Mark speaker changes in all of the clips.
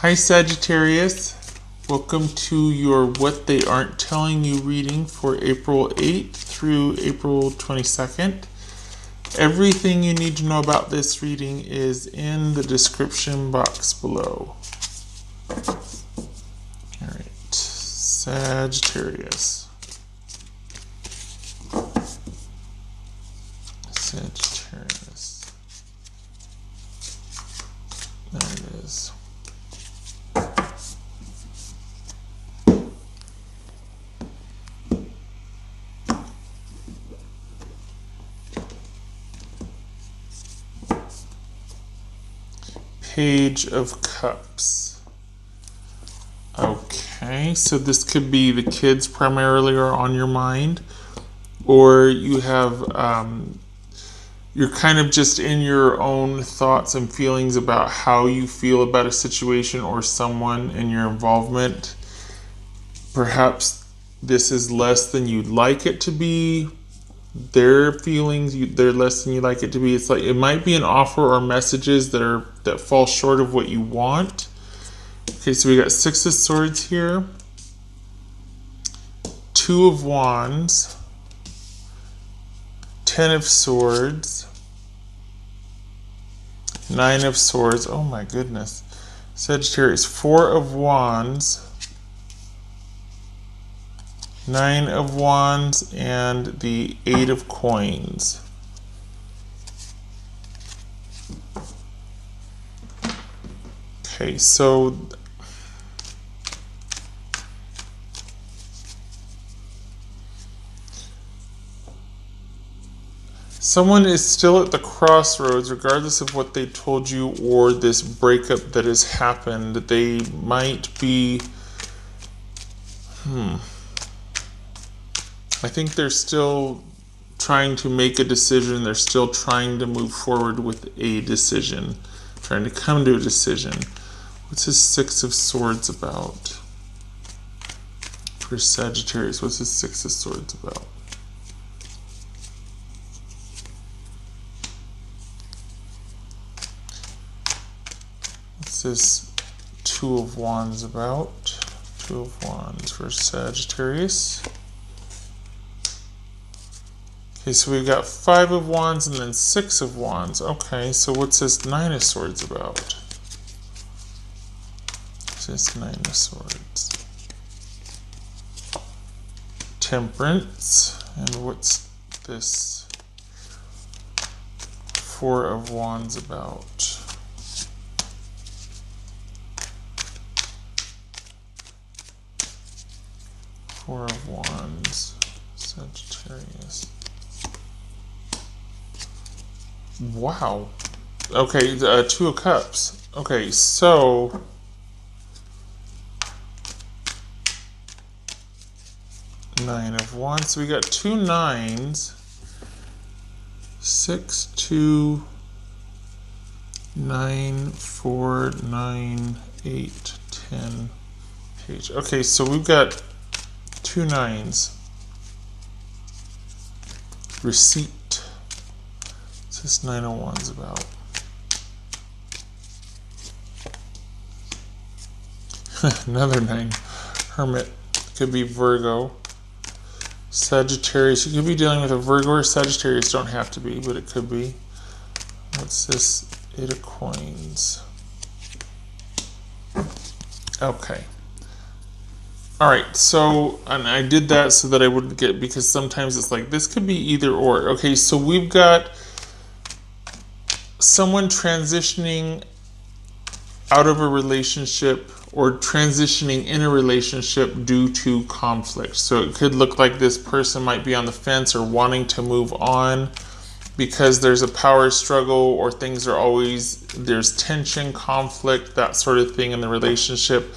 Speaker 1: Hi Sagittarius, welcome to your What They Aren't Telling You reading for April 8th through April 22nd. Everything you need to know about this reading is in the description box below. Alright, Sagittarius. Sagittarius. There it is. Page of Cups. Okay, so this could be the kids primarily are on your mind, or you have you're kind of just in your own thoughts and feelings about how you feel about a situation or someone and your involvement. Perhaps this is less than you'd like it to be. Their feelings, they're less than you like it to be. It's like it might be an offer or messages that fall short of what you want. Okay, so we got Six of Swords here, Two of Wands, Ten of Swords, Nine of Swords. Oh my goodness, Sagittarius, Four of Wands, Nine of Wands, and the Eight of Coins. Okay, so someone is still at the crossroads, regardless of what they told you or this breakup that has happened. They might be I think they're still trying to make a decision. They're still trying to move forward with a decision, trying to come to a decision. What's this Six of Swords about? For Sagittarius, what's this Six of Swords about? What's this Two of Wands about? Two of Wands for Sagittarius. Okay, so we've got Five of Wands and then Six of Wands. Okay, so what's this Nine of Swords about? What's this Nine of Swords? Temperance. And what's this Four of Wands about? Four of Wands, Sagittarius. Wow. Okay, Two of Cups. Okay, so Nine of Wands. So we got two nines. 6, 2, 9, 4, 9, 8, 10 page. Okay, so we've got two nines. Receipt. What's this Nine of Wands about? Another nine. Hermit. Could be Virgo. Sagittarius. You could be dealing with a Virgo or Sagittarius. Don't have to be, but it could be. What's this Eight of Coins? Okay. Alright, so, and I did that so that I wouldn't get, because sometimes it's like, this could be either or. Okay, so we've got someone transitioning out of a relationship or transitioning in a relationship due to conflict. So it could look like this person might be on the fence or wanting to move on because there's a power struggle or things are always, there's tension, conflict, that sort of thing in the relationship.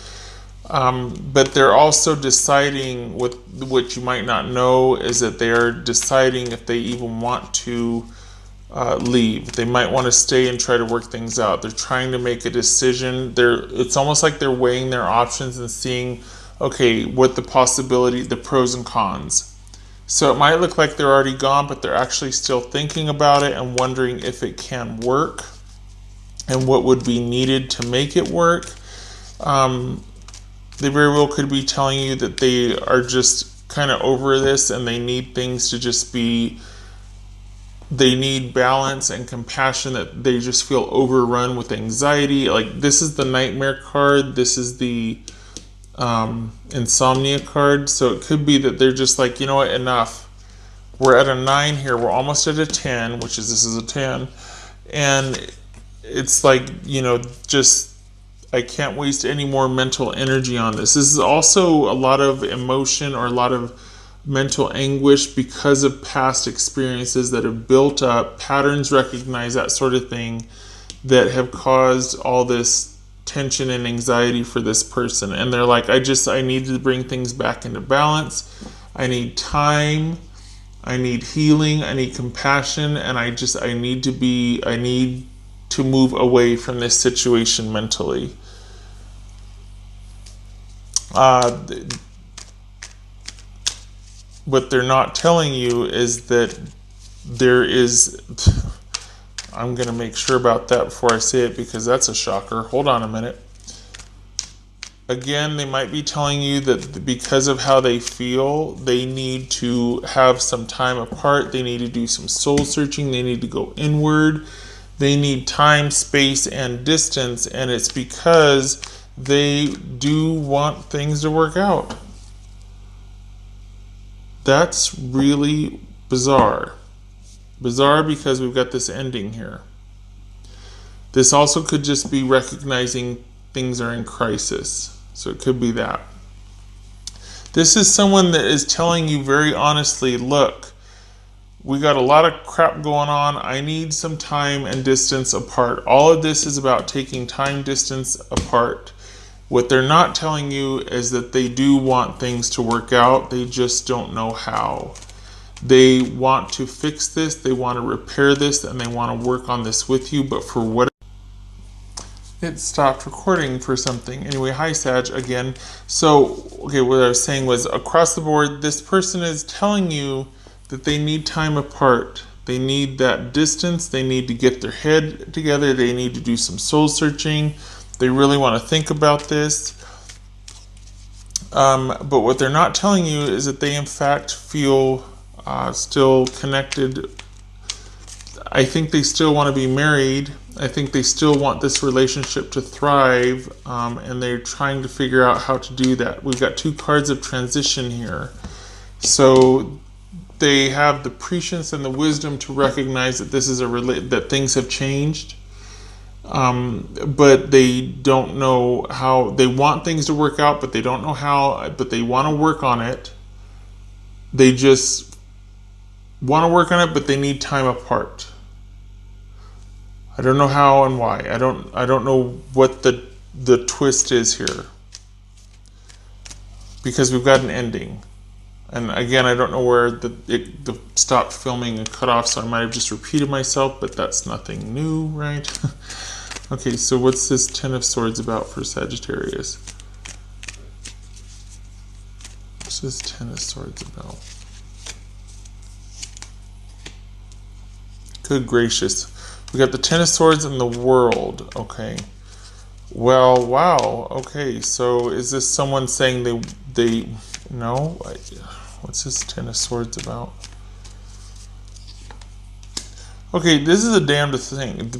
Speaker 1: But they're also deciding, what you might not know is that they are deciding if they even want to leave. They might want to stay and try to work things out. They're trying to make a decision. It's almost like they're weighing their options and seeing, okay, what the possibility, the pros and cons. So it might look like they're already gone, but they're actually still thinking about it and wondering if it can work and what would be needed to make it work. They very well could be telling you that they are just kind of over this and they need things to just be, they need balance and compassion, that they just feel overrun with anxiety. Like, this is the nightmare card, this is the insomnia card. So it could be that they're just like, you know what, enough. We're at a 9 here, we're almost at a 10, which is, this is a 10. And it's like, you know, just, I can't waste any more mental energy on this. This is also a lot of emotion or a lot of mental anguish because of past experiences that have built up, patterns recognize, that sort of thing, that have caused all this tension and anxiety for this person. And they're like, I need to bring things back into balance. I need time. I need healing. I need compassion. And I need to move away from this situation mentally. What they're not telling you is that there is, I'm going to make sure about that before I say it, because that's a shocker. Hold on a minute. Again, they might be telling you that because of how they feel, they need to have some time apart. They need to do some soul searching. They need to go inward. They need time, space, and distance. And it's because they do want things to work out. That's really bizarre. Bizarre because we've got this ending here. This also could just be recognizing things are in crisis. So it could be that. This is someone that is telling you very honestly, look, we got a lot of crap going on. I need some time and distance apart. All of this is about taking time, distance apart. What they're not telling you is that they do want things to work out. They just don't know how. They want to fix this. They want to repair this, and they want to work on this with you. But for what? It stopped recording for something. Anyway, hi Sag again. So, okay, what I was saying was, across the board, this person is telling you that they need time apart. They need that distance. They need to get their head together. They need to do some soul searching. They really want to think about this. But what they're not telling you is that they in fact feel still connected. I think they still want to be married. I think they still want this relationship to thrive, and they're trying to figure out how to do that. We've got 2 cards of transition here. So they have the prescience and the wisdom to recognize that this is that things have changed. But they don't know how. They want things to work out, but they don't know how, but they want to work on it. They just want to work on it, but they need time apart. I don't know how and why. I don't know what the twist is here, because we've got an ending. And again, I don't know where the stopped filming and cut off, so I might have just repeated myself, but that's nothing new, right? Okay, so what's this 10 of Swords about for Sagittarius? What's this 10 of Swords about? Good gracious. We got the 10 of Swords in the World. Okay. Well, wow. Okay, so is this someone saying they no? What's this 10 of Swords about? Okay, this is a damned thing.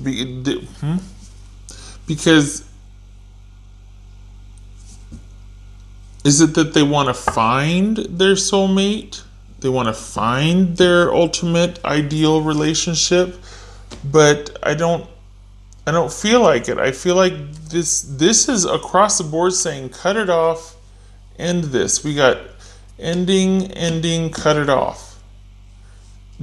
Speaker 1: Because is it that they want to find their soulmate? They want to find their ultimate ideal relationship? But I don't feel like it. I feel like this is across the board saying cut it off, end this. We got ending, cut it off.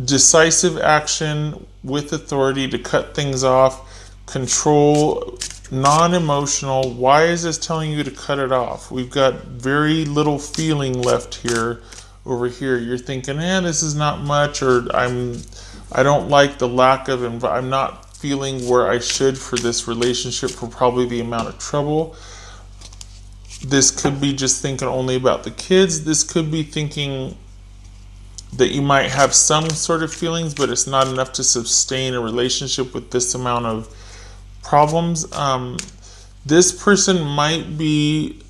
Speaker 1: Decisive action with authority to cut things off. Control, non-emotional. Why is this telling you to cut it off? We've got very little feeling left here. Over here, you're thinking, this is not much, or I don't like the lack of, I'm not feeling where I should for this relationship for probably the amount of trouble. This could be just thinking only about the kids. This could be thinking that you might have some sort of feelings, but it's not enough to sustain a relationship with this amount of problems. This person might be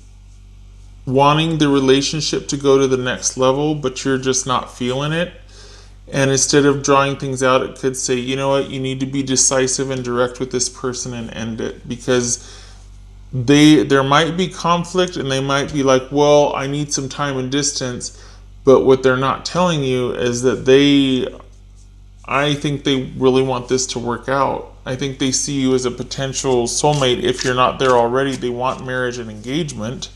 Speaker 1: wanting the relationship to go to the next level, but you're just not feeling it. And instead of drawing things out, it could say, you know what, you need to be decisive and direct with this person and end it, because there might be conflict and they might be like, well, I need some time and distance, but what they're not telling you is that I think they really want this to work out. I think they see you as a potential soulmate. If you're not there already, they want marriage and engagement,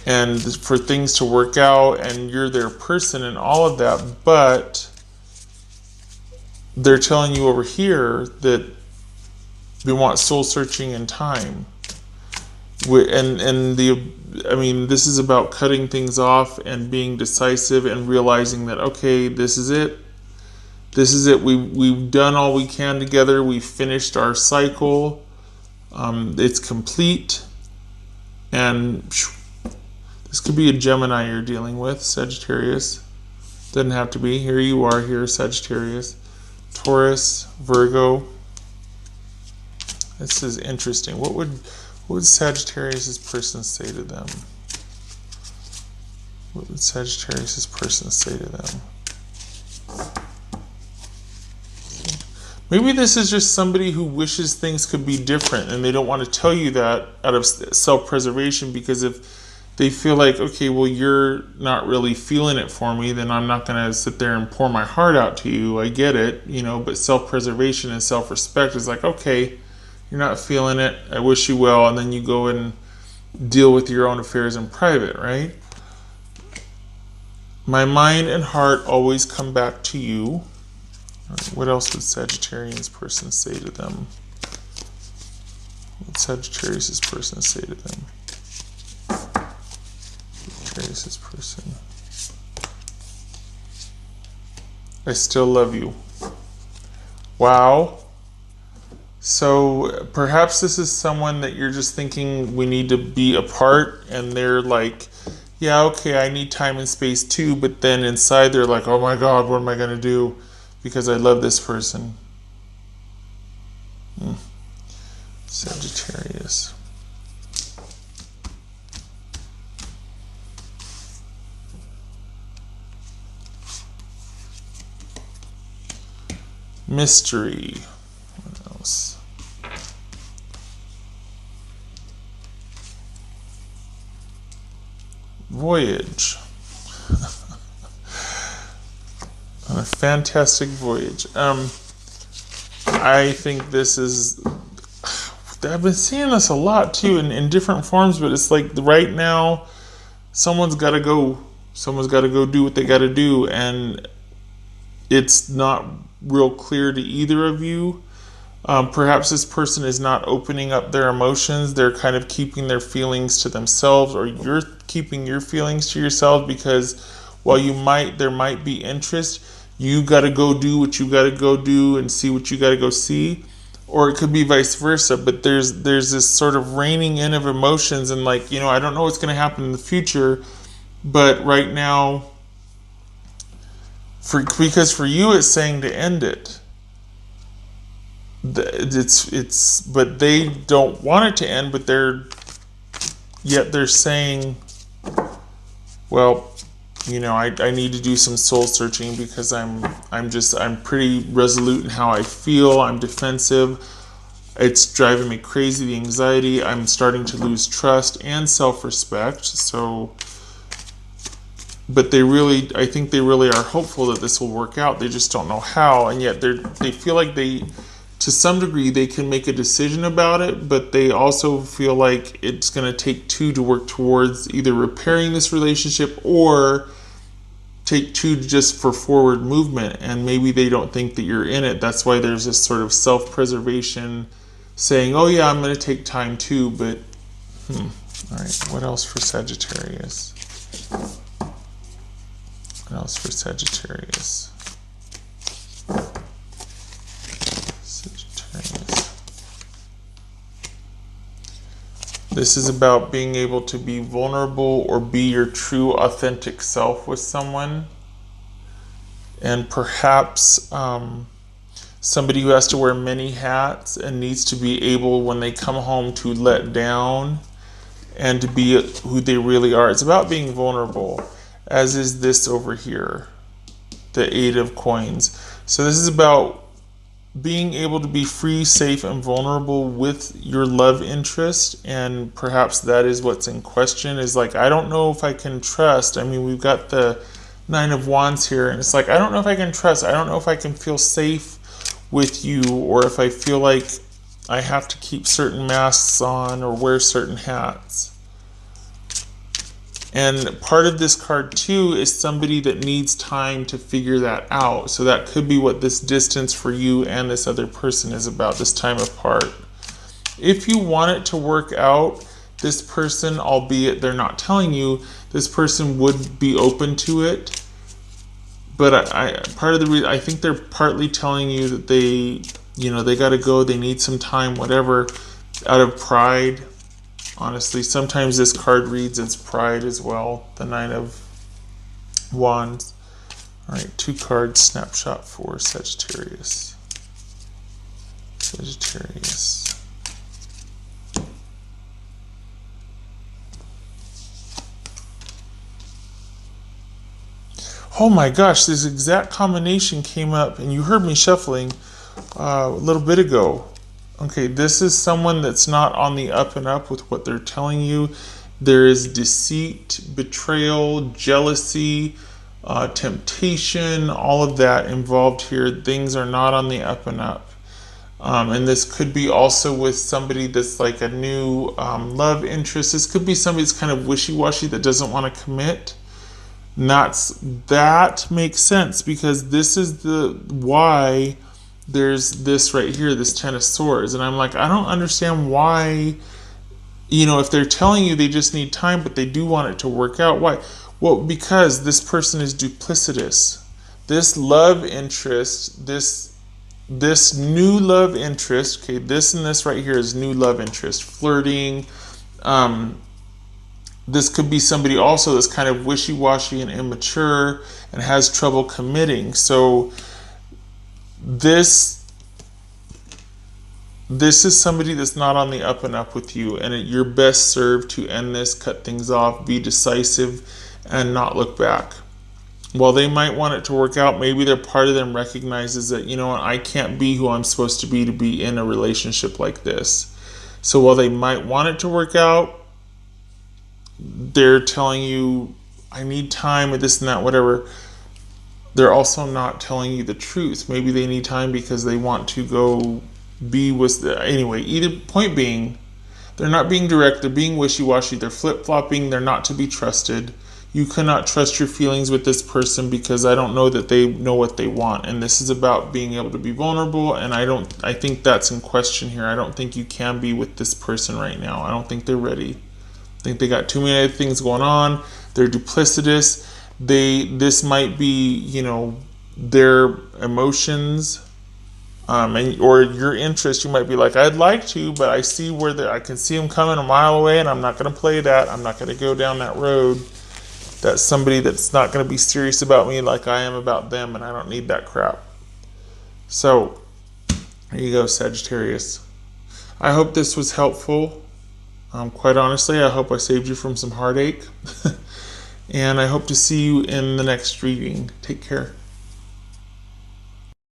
Speaker 1: and for things to work out, and you're their person and all of that. But they're telling you over here that they want soul searching and time. This is about cutting things off and being decisive and realizing that, okay, this is it. This is it. We've done all we can together. We've finished our cycle. It's complete. And this could be a Gemini you're dealing with, Sagittarius. Doesn't have to be. Here you are, here, Sagittarius. Taurus, Virgo. This is interesting. What would Sagittarius' person say to them? What would Sagittarius' person say to them? Maybe this is just somebody who wishes things could be different and they don't want to tell you that out of self-preservation, because if they feel like, okay, well, you're not really feeling it for me, then I'm not going to sit there and pour my heart out to you. I get it, but self-preservation and self-respect is like, okay, you're not feeling it, I wish you well, and then you go and deal with your own affairs in private, right? My mind and heart always come back to you. What else would Sagittarius person say to them? What would Sagittarius person say to them? Sagittarius person. I still love you. Wow. So perhaps this is someone that you're just thinking we need to be apart, and they're like, yeah, okay, I need time and space too, but then inside they're like, oh my God, what am I going to do? Because I love this person. Sagittarius. Mystery. What else? Voyage. On a fantastic voyage. I think this is, I've been seeing this a lot too in different forms, but it's like right now someone's got to go do what they got to do, and it's not real clear to either of you. Perhaps this person is not opening up their emotions. They're kind of keeping their feelings to themselves, or you're keeping your feelings to yourself, because while there might be interest, you got to go do what you got to go do and see what you got to go see. Or it could be vice versa, but there's this sort of reining in of emotions, and like, I don't know what's going to happen in the future, but right now, because for you it's saying to end it. But they don't want it to end, but they're saying, well, I need to do some soul searching, because I'm pretty resolute in how I feel. I'm defensive. It's driving me crazy, the anxiety. I'm starting to lose trust and self-respect. So, but I think they really are hopeful that this will work out. They just don't know how, and yet they feel like to some degree, they can make a decision about it, but they also feel like it's going to take two to work towards either repairing this relationship, or take two just for forward movement, and maybe they don't think that you're in it. That's why there's this sort of self-preservation saying, oh yeah, I'm going to take time too, but all right, what else for Sagittarius? What else for Sagittarius? This is about being able to be vulnerable or be your true authentic self with someone. And perhaps somebody who has to wear many hats and needs to be able, when they come home, to let down and to be who they really are. It's about being vulnerable, as is this over here, the Eight of Coins. So this is about being able to be free, safe, and vulnerable with your love interest, and perhaps that is what's in question. Is like, I don't know if I can trust. I mean, we've got the Nine of Wands here, and it's like, I don't know if I can trust. I don't know if I can feel safe with you, or if I feel like I have to keep certain masks on or wear certain hats. And part of this card too is somebody that needs time to figure that out. So that could be what this distance for you and this other person is about, this time apart. If you want it to work out, this person, albeit they're not telling you, this person would be open to it. But part of the reason, I think they're partly telling you that they, they got to go, they need some time, whatever, out of pride. Honestly, sometimes this card reads as pride as well, the Nine of Wands. All right, 2 cards, snapshot for Sagittarius. Sagittarius. Oh my gosh, this exact combination came up, and you heard me shuffling a little bit ago. Okay, this is someone that's not on the up and up with what they're telling you. There is deceit, betrayal, jealousy, temptation, all of that involved here. Things are not on the up and up. And this could be also with somebody that's like a new love interest. This could be somebody that's kind of wishy-washy, that doesn't want to commit. And that makes sense, because this is the why there's this right here, this Ten of Swords. And I'm like, I don't understand why, if they're telling you they just need time, but they do want it to work out. Why? Well, because this person is duplicitous. This love interest, this new love interest, okay, this and this right here is new love interest, flirting. This could be somebody also that's kind of wishy-washy and immature and has trouble committing. So this is somebody that's not on the up and up with you, and you're best served to end this, cut things off, be decisive, and not look back. While they might want it to work out, maybe part of them recognizes that, I can't be who I'm supposed to be in a relationship like this. So while they might want it to work out, they're telling you, I need time, or this and that, whatever. They're also not telling you the truth. Maybe they need time because they want to go be with anyway, either point being, they're not being direct, they're being wishy-washy, they're flip-flopping, they're not to be trusted. You cannot trust your feelings with this person, because I don't know that they know what they want. And this is about being able to be vulnerable, and I think that's in question here. I don't think you can be with this person right now. I don't think they're ready. I think they got too many other things going on. They're duplicitous. This might be, their emotions, or your interest. You might be like, I'd like to, but I see I can see them coming a mile away, and I'm not going to play that. I'm not going to go down that road. That's somebody that's not going to be serious about me like I am about them, and I don't need that crap. So, there you go, Sagittarius. I hope this was helpful. Quite honestly, I hope I saved you from some heartache. And I hope to see you in the next reading. Take care.